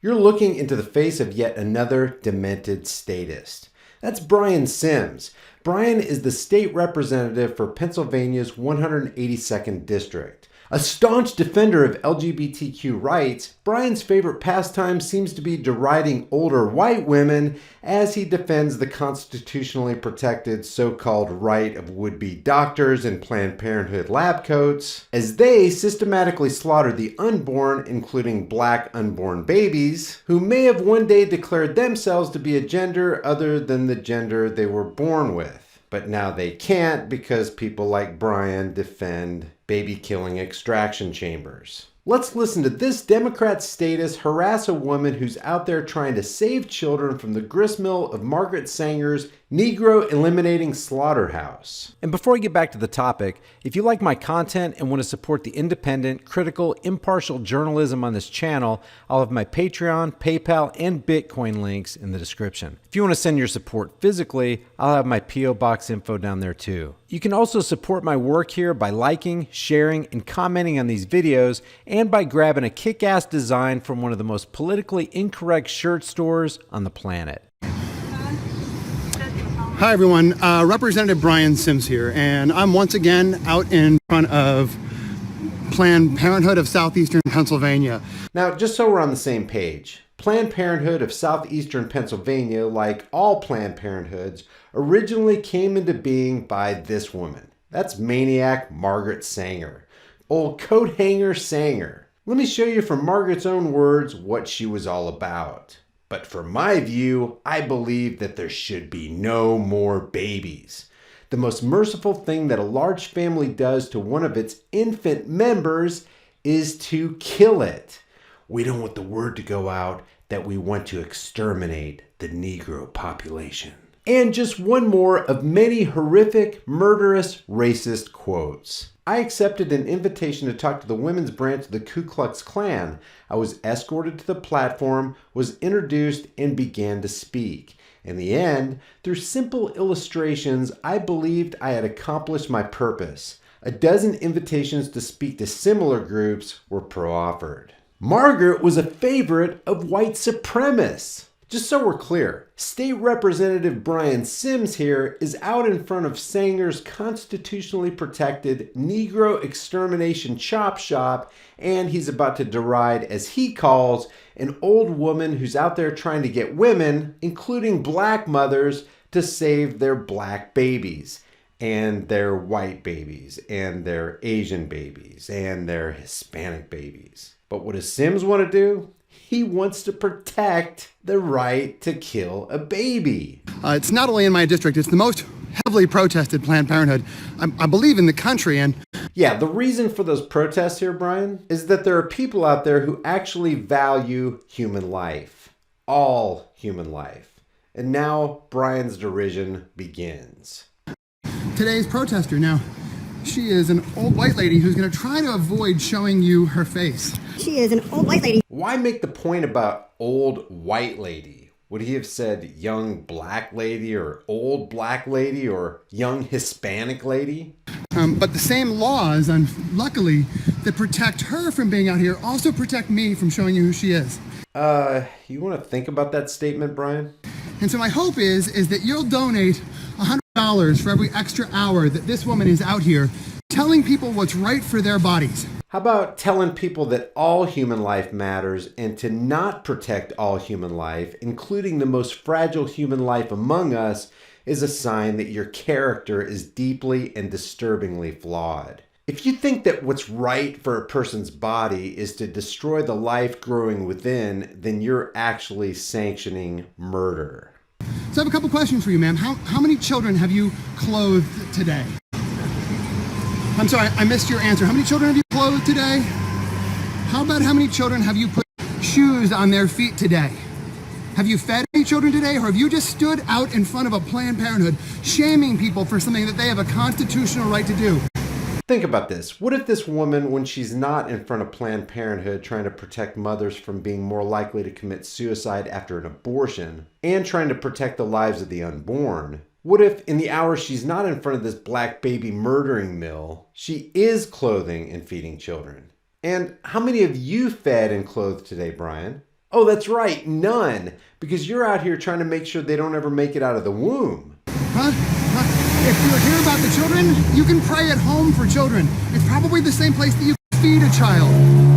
you're looking into the face of yet another demented statist. That's Brian Sims. Brian is the state representative for Pennsylvania's 182nd District. A staunch defender of LGBTQ rights, Brian's favorite pastime seems to be deriding older white women as he defends the constitutionally protected so-called right of would-be doctors in Planned Parenthood lab coats, as they systematically slaughter the unborn, including black unborn babies, who may have one day declared themselves to be a gender other than the gender they were born with. But now they can't because people like Brian defend baby-killing extraction chambers. Let's listen to this Democrat statist harass a woman who's out there trying to save children from the gristmill of Margaret Sanger's Negro Eliminating Slaughterhouse. And before we get back to the topic, if you like my content and want to support the independent, critical, impartial journalism on this channel, I'll have my Patreon, PayPal, and Bitcoin links in the description. If you want to send your support physically, I'll have my P.O. Box info down there too. You can also support my work here by liking, sharing, and commenting on these videos, and by grabbing a kick-ass design from one of the most politically incorrect shirt stores on the planet. Hi everyone, Representative Brian Sims here, and I'm once again out in front of Planned Parenthood of Southeastern Pennsylvania. Now, just so we're on the same page, Planned Parenthood of Southeastern Pennsylvania, like all Planned Parenthoods, originally came into being by this woman. That's maniac Margaret Sanger. Old coat hanger Sanger. Let me show you from Margaret's own words what she was all about. But from my view, I believe that there should be no more babies. The most merciful thing that a large family does to one of its infant members is to kill it. We don't want the word to go out that we want to exterminate the Negro population. And just one more of many horrific, murderous, racist quotes. I accepted an invitation to talk to the women's branch of the Ku Klux Klan. I was escorted to the platform, was introduced, and began to speak. In the end, through simple illustrations, I believed I had accomplished my purpose. A dozen invitations to speak to similar groups were proffered. Margaret was a favorite of white supremacists. Just so we're clear, State Representative Brian Sims here is out in front of Sanger's constitutionally protected Negro extermination chop shop, and he's about to deride, as he calls, an old woman who's out there trying to get women, including black mothers, to save their black babies, and their white babies, and their Asian babies, and their Hispanic babies. But what does Sims want to do? He wants to protect the right to kill a baby. It's not only in my district, it's the most heavily protested Planned Parenthood, I believe, in the country. And yeah, the reason for those protests here, Brian, is that there are people out there who actually value human life. All human life. And now Brian's derision begins. Today's protester, now, she is an old white lady who's going to try to avoid showing you her face. She is an old white lady. Why make the point about old white lady? Would he have said young black lady or old black lady or young Hispanic lady? But the same laws, luckily, that protect her from being out here also protect me from showing you who she is. You want to think about that statement, Brian? And so my hope is that you'll donate $100 for every extra hour that this woman is out here telling people what's right for their bodies. How about telling people that all human life matters and to not protect all human life, including the most fragile human life among us, is a sign that your character is deeply and disturbingly flawed. If you think that what's right for a person's body is to destroy the life growing within, then you're actually sanctioning murder. So I have a couple questions for you, ma'am. How many children have you clothed today? I'm sorry, I missed your answer. How many children have you clothed today? How about how many children have you put shoes on their feet today? Have you fed any children today, or have you just stood out in front of a Planned Parenthood shaming people for something that they have a constitutional right to do? Think about this. What if this woman, when she's not in front of Planned Parenthood trying to protect mothers from being more likely to commit suicide after an abortion and trying to protect the lives of the unborn, what if in the hours she's not in front of this black baby murdering mill, she is clothing and feeding children? And how many of you fed and clothed today, Brian? Oh, that's right, none. Because you're out here trying to make sure they don't ever make it out of the womb. Huh? If you're here about the children, you can pray at home for children. It's probably the same place that you feed a child,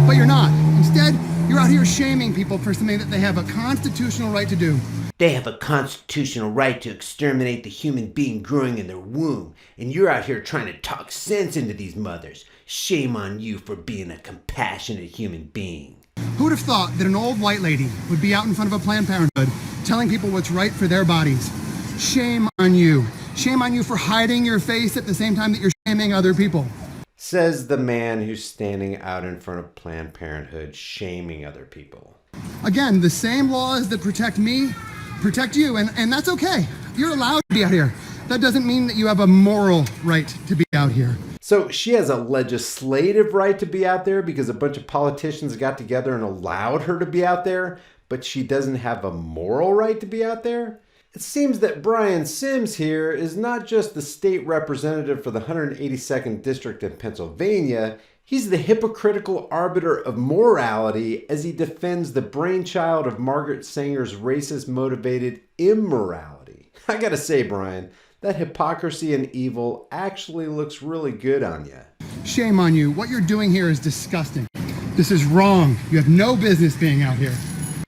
but you're not. Instead, you're out here shaming people for something that they have a constitutional right to do. They have a constitutional right to exterminate the human being growing in their womb, and you're out here trying to talk sense into these mothers. Shame on you for being a compassionate human being. Who would have thought that an old white lady would be out in front of a Planned Parenthood telling people what's right for their bodies? Shame on you. Shame on you for hiding your face at the same time that you're shaming other people. Says the man who's standing out in front of Planned Parenthood shaming other people. Again, the same laws that protect me protect you, and that's okay. You're allowed to be out here. That doesn't mean that you have a moral right to be out here. So she has a legislative right to be out there because a bunch of politicians got together and allowed her to be out there, but she doesn't have a moral right to be out there? It seems that Brian Sims here is not just the state representative for the 182nd District in Pennsylvania, he's the hypocritical arbiter of morality as he defends the brainchild of Margaret Sanger's racist-motivated immorality. I gotta say, Brian, that hypocrisy and evil actually looks really good on you. Shame on you. What you're doing here is disgusting. This is wrong. You have no business being out here.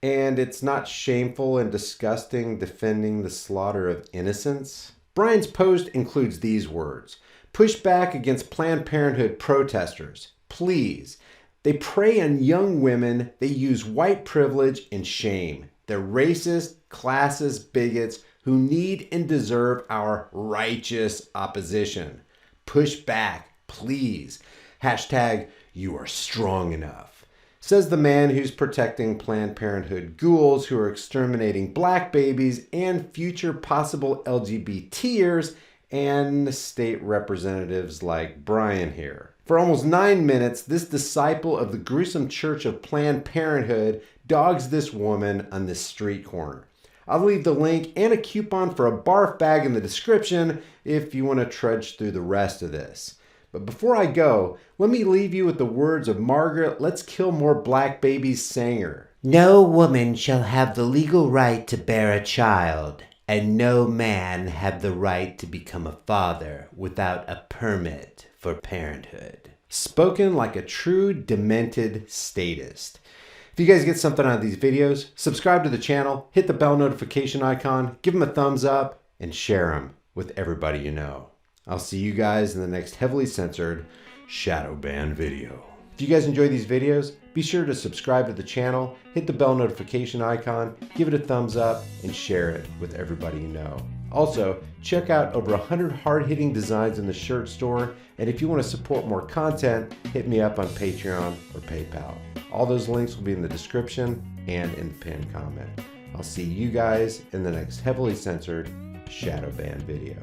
And it's not shameful and disgusting defending the slaughter of innocents? Brian's post includes these words. Push back against Planned Parenthood protesters. Please. They prey on young women. They use white privilege and shame. They're racist, classist bigots who need and deserve our righteous opposition. Push back, please. Hashtag you are strong enough. Says the man who's protecting Planned Parenthood ghouls who are exterminating black babies and future possible LGBTers and state representatives like Brian here. For almost 9 minutes, this disciple of the gruesome church of Planned Parenthood dogs this woman on this street corner. I'll leave the link and a coupon for a barf bag in the description if you want to trudge through the rest of this. But before I go, let me leave you with the words of Margaret Let's Kill More Black Babies Sanger. No woman shall have the legal right to bear a child, and no man have the right to become a father without a permit for parenthood. Spoken like a true demented statist. If you guys get something out of these videos, subscribe to the channel, hit the bell notification icon, give them a thumbs up, and share them with everybody you know. I'll see you guys in the next heavily censored shadow ban video. If you guys enjoy these videos, be sure to subscribe to the channel, hit the bell notification icon, give it a thumbs up, and share it with everybody you know. Also, check out over 100 hard-hitting designs in the shirt store, and if you want to support more content, hit me up on Patreon or PayPal. All those links will be in the description and in the pinned comment. I'll see you guys in the next heavily censored shadow ban video.